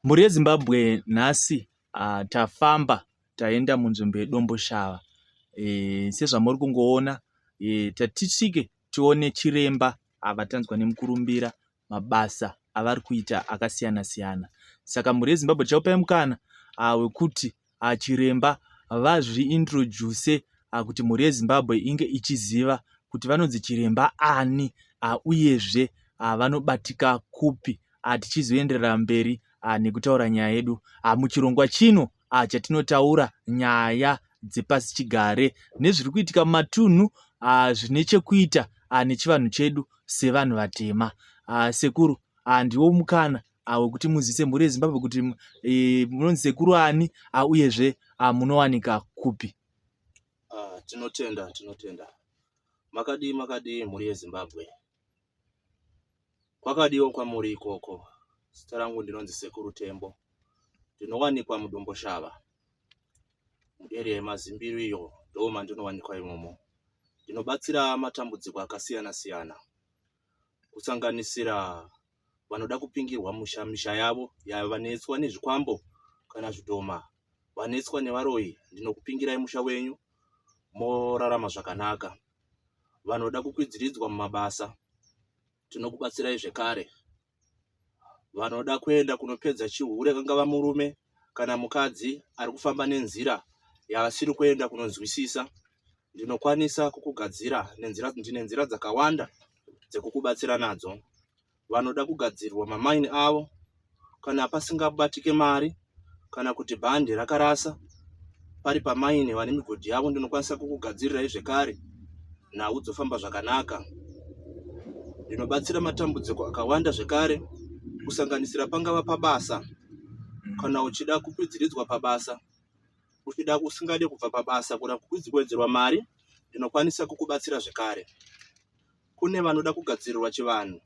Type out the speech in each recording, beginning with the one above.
Mhuri yeZimbabwe nhasi tafamba taenda munzvimbo yedomboshava. Sezvamuri kungoona tatisvike tione chiremba vatanzwa nemukurumbira mabasa avari kuita akasiyana siyana. Saka mhuri yeZimbabwe tichaupai mukana wekuti chiremba vazviintroduce kuti mhuri yeZimbabwe inge ichiziva kuti vanonzi chiremba ani uyezve vanobatika kupi tichizoenderera mberi nekutaura nyaya yedu muchirongwa chino chatinotaura nyaya dzepasi chigare nezviri kuitika mumatunhu zvine chekuita nechivanhu chedu sevanhu vatema. Sekuru, ndiwo mukana wekuti muzise mhuri yeZimbabwe kuti munonzi sekuru ani uyezve munowanika kupi. Tinotenda makadii mhuri yeZimbabwe, kwakadiwo kwamuri ikoko. Zita rangu ndinonzi Sekuru Tembo, ndinowanikwa mudomboshava muarea yemazimbiro. Iyo ndo mandinowanikwa imomo. Ndinobatsira matambudziko akasiyana siyana, kusanganisira vanoda kupingirwa misha yavo vanetswa nezvikwambo kana zvidhoma, vanetswa nevaroyi, ndinokupingirai musha wenyu morarama zvakanaka. Vanoda kukwidziridzwa mumabasa, tinokubatsirai zvekare. Vanoda kuenda kunopedza chihure, kangava murume kana mukadzi ari kufamba nenzira yavasiri kuenda kunonzwisisa, ndinokwanisa kukugadzira. Ndine nzira dzakawanda dzekukubatsira nadzo. Vanoda kugadzirwa mamaini avo kana pasingabatike mari kana kuti bhande rakarasa pari pamaini vane migodhi yavo, ndinokwanisa kukugadzirirai zvekare nhau dzofamba zvakanaka. Ndinobatsira matambudziko akawanda zvekare, kusanganisira pangava pabasa, kana uchida kukwidziridzwa pabasa, uchida usingade kubva pabasa kuna kukwidziridzwa mari, ndinokwanisa kukubatsira zvekare. Kune vanoda kugadzirirwa chivanhu,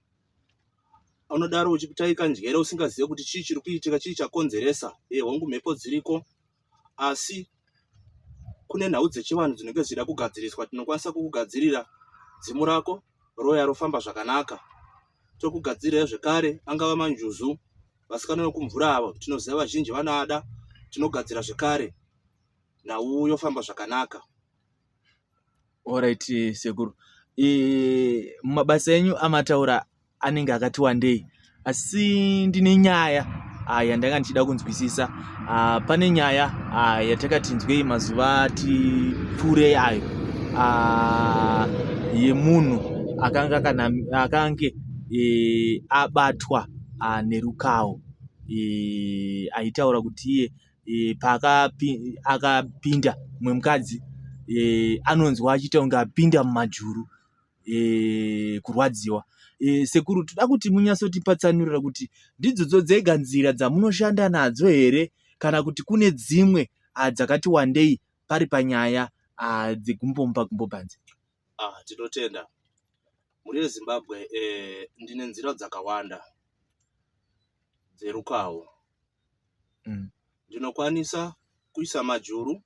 unodaro uchitaika njere usingazive kuti chii chiri kuitika, chii chakonzeresa. Hongu mhepo dziriko, asi kune nhau dzechivanhu dzinenge dzichida kugadziriswa. Tinokwanisa kukugadzirira dzimu rako roya rofamba zvakanaka. Tokugadzirira zvekare angava manjuzu, vasikana vekumvura avo tinoziva vazhinji vanoada, tinogadzira zvekare nhau yofamba zvakanaka. Alright sekuru, mumabasa enyu amataura anenge akati wandei, asi ndine nyaya yandanga ndichida kunzwisisa. Pane nyaya yatakatinzwei mazuva tipfuurei ayo yemunhu akange abatwa nerukawo, aitaura kuti iye akapinda mumwe mukadzi anonzwa achiita kunge apinda mumajuru kurwadziwa. Sekuru, toda kuti munyatsotipatsanurira kuti ndidzodzo dzega nzira dzamunoshanda nadzo here kana kuti kune dzimwe dzakati wandei pari panyaya dzegumbomupa banze? Tinotenda mhuri yeZimbabwe, ndine nzira dzakawanda dzerukawo. Ndinokwanisa kuisa majuru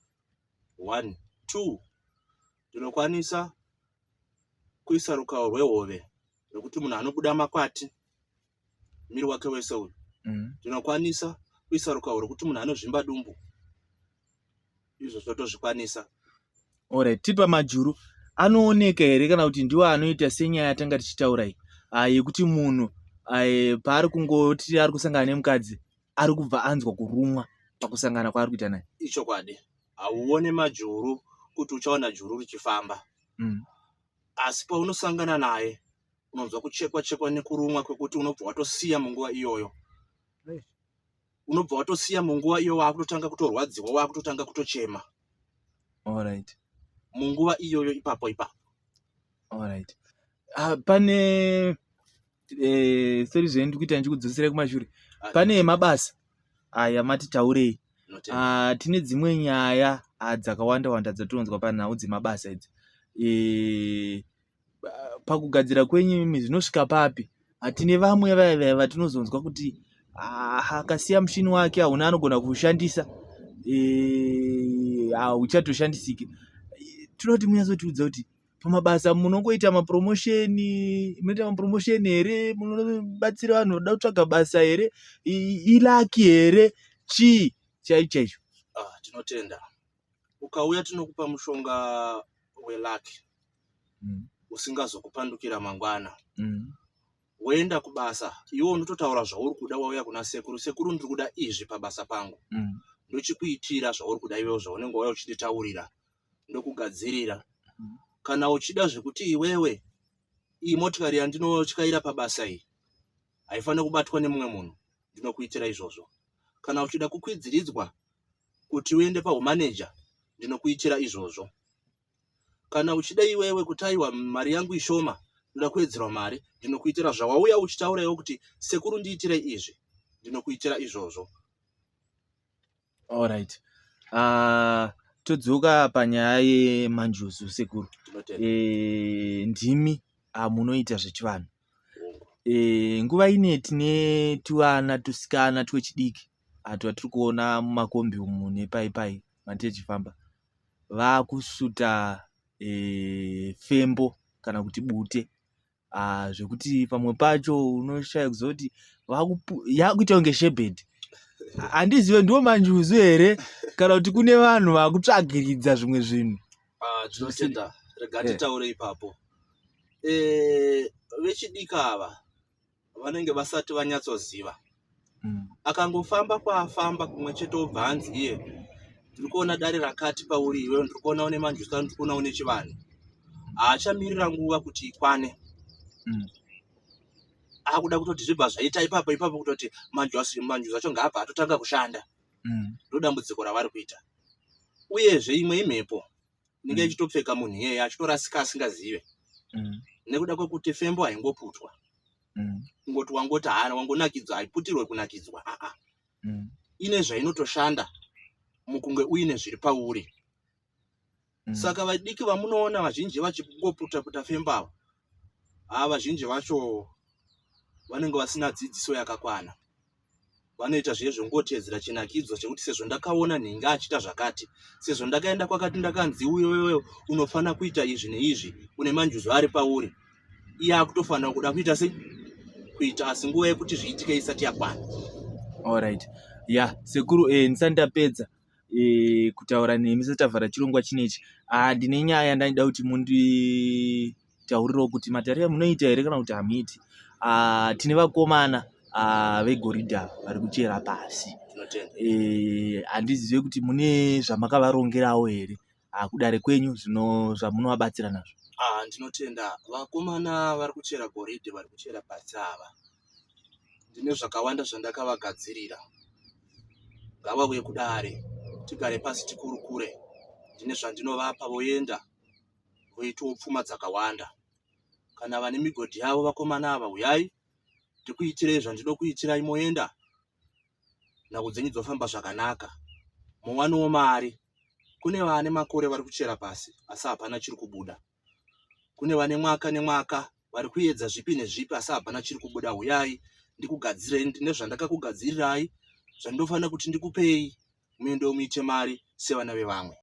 1, 2. Ndinokwanisa kuisa rukawo rwehove rwekuti munhu anobuda makwati miri wake wese uyu. Ndinokwanisa kuisa rukawo rwekuti munhu anozvimba dumbu. Izvo totozvikwanisa. Alright, tipa majuru anooneka here kana kuti ndiwo anoita senyaya yatanga tichitaura yekuti munhu paari kungoti ari kusangana nemukadzi ari kubva anzwa kurumwa pakusangana kwaari kuita naye? Ichokwadi, hauone majuru kuti uchaona juru richifamba. Asi paunosangana naye unonzwa kuchekwa nekurumwa kwekuti unobva watosiya munguva iyoyo. Unobva watosiya munguva iyo wakutotanga kutorwadziwa, wakutotanga kutochema. Alright. Munguva iyoyo ipapo. Alright. Pane seri zvendiri kuita ndichikudzosera kumashure. Pane mabasa yamati taurei. Tine dzimwe nyaya dzakawanda wanda dzatinonzwa panhau dzemabasa idzi. Pakugadzira kwenyu zvinosvika papi? Tine vamwe vaya vatinozonzwa kuti akasiya mushini wake hauna anogona kuushandisa, hauchatoshandisiki. Tinoti munyatsotiudza kuti pamabasa munongoita mapromosheni, munoita mapromosheni here, munobatsira vanhu voda kutsvaga basa here, ilaki here, chii chaicho icho? Tinotenda ukauya tinokupa mushonga welaki usingazokupandukira mangwana. Woenda kubasa iwe unototaura zvauri kuda, wauya kuna sekuru, sekuru ndiri kuda izvi pabasa pangu, ndochikuitira zvauri kuda iwewe zvaunenge wauya uchinditaurira, ndokugadzirira. Kana uchida zvekuti iwewe iyi motikari yandinotyaira pabasa iyi haifaniri kubatwa nemumwe munhu, ndinokuitira izvozvo. Kana uchida kukwidziridzwa kuti uende pahumaneja, ndinokuitira izvozvo. Kana uchida iwewe kuti aiwa mari yangu ishoma, ndoda kuwedzerwa mari, ndinokuitira zvawauya uchitaura iwe kuti sekuru ndiitire izvi, ndinokuitira izvozvo. Alright. Todzoka panyaya yemanjuzu sekuru. Ndimi munoita zvechivanhu. Nguva ine tine tuvana tusikana twechidiki twatiri kuona mumakombi umu nepaipai matechifamba, vakusuta fembo kana kuti bute, zvekuti pamwe pacho unoshaya kuzoti yakuita kunge shebhedhi. Handizive ndiwo manjuzu here kana kuti kune vanhu vakutsvagiridza zvimwe zvinhu? Tinotenda, rega titaure ipapo. Vechidiki ava vanenge vasati vanyatsoziva. Akangofamba kwaafamba kumwe chete obva anzi iye ndiri kuona dare rakati pauri iwe, ndiri kuona une manjuzu kandi ndiri kuona une chivanhu, haachamirira nguva kuti ikwane. Akuda kutoti zvibva zvaita ipapo kutoti manjuzu acho ngaabva atotanga kushanda. Ndodambudziko ravari kuita. Uyezve imwe imhepo inenge ichitopfeka munhu iyeye achitorasika asingazive, nekuda kwekuti fembo haingoputwa. Kungoti wangoti wangonakidzwa, haiputirwe kunakidzwa. Ine zvainotoshanda mukunge uine zviri pauri. Saka vadiki vamunoona vazhinji vachingoputa fembo ava, vazhinji vacho vanenge vasina dzidziso yakakwana. Vanoita zviye zvongotedzera chinakidzo chekuti sezvo ndakaona nhinga achita zvakati, sezvo ndakaenda kwakati ndakanzi uyewewe unofana kuita izvi neizvi, une manjuzu ari pauri, iye akutofanira kuda kuita sei? Kuita asi nguva yekuti zviitike isati yakwana. Alright. Sekuru, ndisati ndapedza kutaura nemi satavhara chirongwa chinechi, ndine nyaya yandaida kuti munditaurirewo kuti matariro munoita here kana kuti hamuiti. Tine vakomana vegoridha vari kuchera pasi. Handizive kuti mune zvamakavarongerawo here kudare kwenyu zvamunovabatsira nazvo? Ndinotenda vakomana vari kuchera goridhe, vari kuchera pasi ava, ndine zvakawanda zvandakavagadzirira. Ngavauye kudare tigare pasi tikurukure. Ndine zvandinovapa voenda voitawo pfuma dzakawanda. Kana vane migodhi yavo vakomana ava, uyai ndikuitirei zvandinokuitirai, moenda nhau dzenyu dzofamba zvakanaka, muwanewo mari. Kune vane makore vari kuchera pasi asi hapana chiri kubuda. Kune vane mwaka nemwaka vari kuedza zvipi nezvipi asi hapana chiri kubuda. Uyai ndikugadzirei, ndine zvandakakugadzirirai, zvandinofanira kuti ndikupei, muendewo muite mari sevana vevamwe.